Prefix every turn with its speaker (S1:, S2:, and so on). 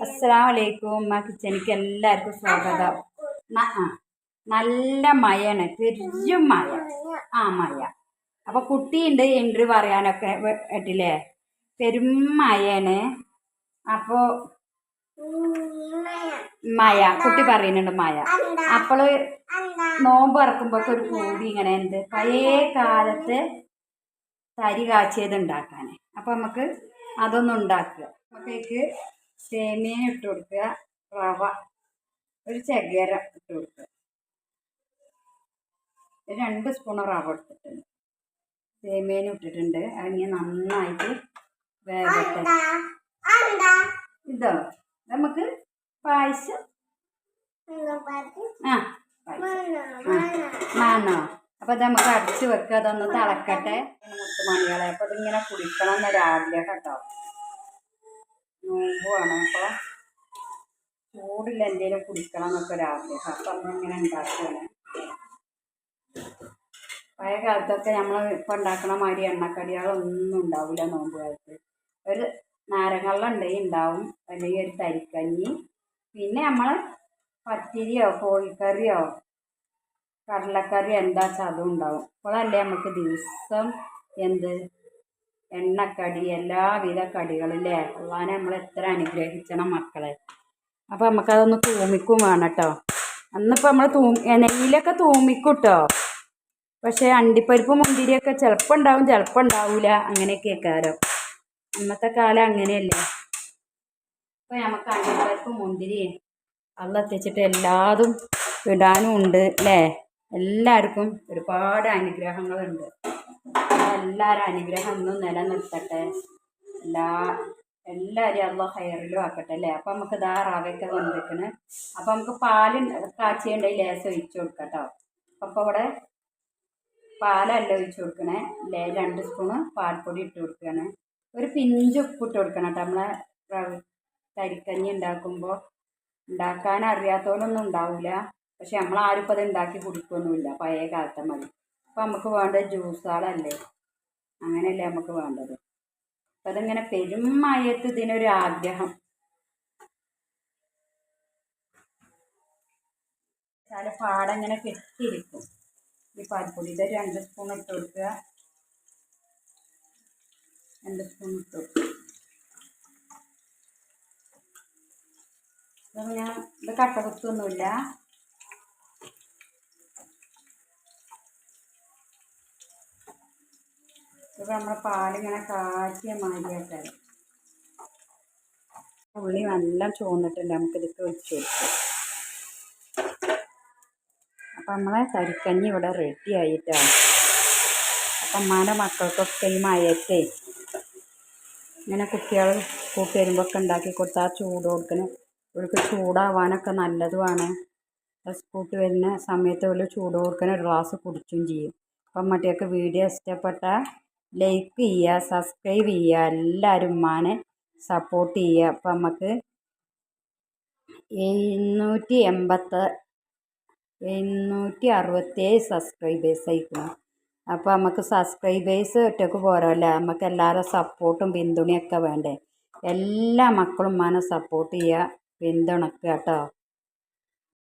S1: അസ്സലാമലൈക്കും. ഉമ്മ കിച്ചണിക്ക് എല്ലാവർക്കും സ്വാഗതം. നല്ല മഴയാണ്, പെരും മഴ. മഴ. അപ്പോൾ കുട്ടിയുണ്ട് എൻട്രി പറയാനൊക്കെ കേട്ടില്ലേ. പെരും മഴയാണ്. അപ്പോൾ മഴ കുട്ടി പറയുന്നുണ്ട് മഴ. അപ്പോൾ നോമ്പ് ഇറക്കുമ്പോൾ ഒരു പൂതി ഇങ്ങനെ ഉണ്ട്, പഴയ കാലത്ത് തരി കാച്ചിയത് ഉണ്ടാക്കാൻ. അപ്പോൾ നമുക്ക് അതൊന്നും ഉണ്ടാക്കുക. അപ്പോഴേക്ക് സേമിയ ഇട്ട് കൊടുക്കുക, റവ ഒരു ചകര ഇട്ട് കൊടുക്കുക, 2 സ്പൂൺ റവ എടുത്തിട്ടുണ്ട്, സേമിയനും ഇട്ടിട്ടുണ്ട്. അതിന് നന്നായിട്ട് വേഗത്തെ. ഇതോ നമുക്ക് പായസം മാണോ? അപ്പോൾ അത് നമുക്ക് അടിച്ച് വെക്കുക, അതൊന്ന് തിളക്കട്ടെ മുത്തുമണികളെ. അപ്പോൾ ഇതിങ്ങനെ കുടിക്കണം എന്നൊരാഗ്രഹം കേട്ടോ. നോമ്പുമാണ്, അപ്പോൾ ചൂടില്ല എന്തെങ്കിലും കുടിക്കണം എന്നൊക്കെ ഒരാഗ്രഹം. അപ്പം നമ്മളിങ്ങനെ ഉണ്ടാക്കുകയാണ്. പഴയ കാലത്തൊക്കെ നമ്മൾ ഇപ്പം ഉണ്ടാക്കണ മാതിരി എണ്ണക്കടികളൊന്നും ഉണ്ടാവില്ല നോമ്പ് കാലത്ത്. ഒരു നാരങ്ങള്ളം ഉണ്ടാവും, അല്ലെങ്കിൽ ഒരു തരിക്കഞ്ഞി, പിന്നെ നമ്മൾ പത്തിരിയോ കോഴിക്കറിയോ കടലക്കറിയോ എന്താ വെച്ചാൽ അതും ഉണ്ടാവും. അപ്പോഴല്ലേ നമുക്ക് ദിവസം എന്ത് എണ്ണക്കടി, എല്ലാവിധ കടികളില്ലേ. അള്ളാനെ നമ്മൾ എത്ര അനുഗ്രഹിക്കണം മക്കളെ. അപ്പോൾ നമുക്കതൊന്ന് തൂമിക്കും വേണം കേട്ടോ. അന്നിപ്പോൾ നമ്മൾ നെയ്യിലൊക്കെ തൂമിക്കും കേട്ടോ. പക്ഷേ അണ്ടിപ്പരിപ്പ് മുന്തിരിയൊക്കെ ചിലപ്പോൾ ഉണ്ടാവും, ചിലപ്പോൾ ഉണ്ടാവില്ല, അങ്ങനെയൊക്കെ കാലം. അന്നത്തെ കാലം അങ്ങനെയല്ലേ. ഇപ്പോൾ നമുക്ക് അണ്ടിപ്പരിപ്പ് മുന്തിരി എത്തിച്ചിട്ട് എല്ലാതും ഇടാനും ഉണ്ട് അല്ലേ. എല്ലാവർക്കും ഒരുപാട് അനുഗ്രഹങ്ങളുണ്ട്. എല്ലാവരും അനുഗ്രഹം ഒന്നും നിലനിർത്തട്ടെ. എല്ലാവരും അള്ളാഹു ഹൈറിലും ആക്കട്ടെ അല്ലേ. അപ്പം നമുക്ക് ഇതാ റവയൊക്കെ വന്നിരിക്കണേ. അപ്പം നമുക്ക് പാല് കാച്ചിയുണ്ടെങ്കിൽ ലേശം ഒഴിച്ച് കൊടുക്കാം കേട്ടോ. അപ്പോൾ ഇവിടെ പാലല്ല ഒഴിച്ച് കൊടുക്കണേ, 2 സ്പൂണ് പാൽപ്പൊടി ഇട്ട് കൊടുക്കുകയാണ്. ഒരു പിഞ്ച് ഉപ്പ് ഇട്ട് കൊടുക്കണം കേട്ടോ. നമ്മളെ തരിക്കഞ്ഞി ഉണ്ടാക്കാൻ അറിയാത്തവരൊന്നും ഉണ്ടാവില്ല. പക്ഷെ നമ്മളാരും ഇപ്പോൾ അത് ഉണ്ടാക്കി കുടിക്കൊന്നുമില്ല, പഴയ കാലത്തെ മതി. അപ്പോൾ നമുക്ക് വേണ്ടത് ജ്യൂസുകളല്ലേ, അങ്ങനെയല്ലേ നമുക്ക് വേണ്ടത്. അപ്പം അതിങ്ങനെ പെരും മഴയത്ത് ഇതിനൊരു ആഗ്രഹം. ചില പാടങ്ങനെ കെട്ടിയിരിക്കും ഈ പാൽപ്പൊടി. ഇത് 2 സ്പൂൺ ഇട്ട് കൊടുക്കുക, 2 സ്പൂൺ ഇട്ട് കൊടുക്കുക. അപ്പം ഇത് കട്ട കുത്തൊന്നുമില്ല. ഇപ്പം നമ്മുടെ പാലിങ്ങനെ കാച്ചിയ മാതിരിയാക്കാൻ. ഉള്ളി നല്ല ചുവന്നിട്ടുണ്ട്, നമുക്കിതൊക്കെ ഒഴിച്ച് കൊടുക്കാം. അപ്പം നമ്മളെ തരിക്കഞ്ഞി ഇവിടെ റെഡി ആയിട്ടാണ്. അപ്പം അമ്മാൻ്റെ മക്കൾക്കൊക്കെ ഈ മഴയത്തെ ഇങ്ങനെ കുട്ടികൾ കൂട്ടി വരുമ്പോഴൊക്കെ ഉണ്ടാക്കി കൊടുത്താൽ ചൂട് കൊടുക്കണം. ഇവർക്ക് ചൂടാവാനൊക്കെ നല്ലതുമാണ്. സ്കൂട്ട് വരുന്ന സമയത്ത് ഒരു ചൂട് കൊടുക്കുന്ന ഒരു ഗ്ലാസ് കുടിക്കുകയും ചെയ്യും. അപ്പം മറ്റേക്ക് വീഡിയോ ഇഷ്ടപ്പെട്ടാൽ ലൈക്ക് ചെയ്യുക, സബ്സ്ക്രൈബ് ചെയ്യുക, എല്ലാവരും ഉമ്മാനെ സപ്പോർട്ട് ചെയ്യുക. അപ്പം നമുക്ക് 767 സബ്സ്ക്രൈബേഴ്സ് ആയിരിക്കണം. അപ്പോൾ നമുക്ക് സബ്സ്ക്രൈബേഴ്സ് ഒറ്റക്ക് പോരല്ല, നമുക്ക് എല്ലാവരും സപ്പോർട്ടും പിന്തുണയൊക്കെ വേണ്ടേ. എല്ലാ മക്കളും ഉമ്മാനെ സപ്പോർട്ട് ചെയ്യുക, പിന്തുണക്കുക കേട്ടോ.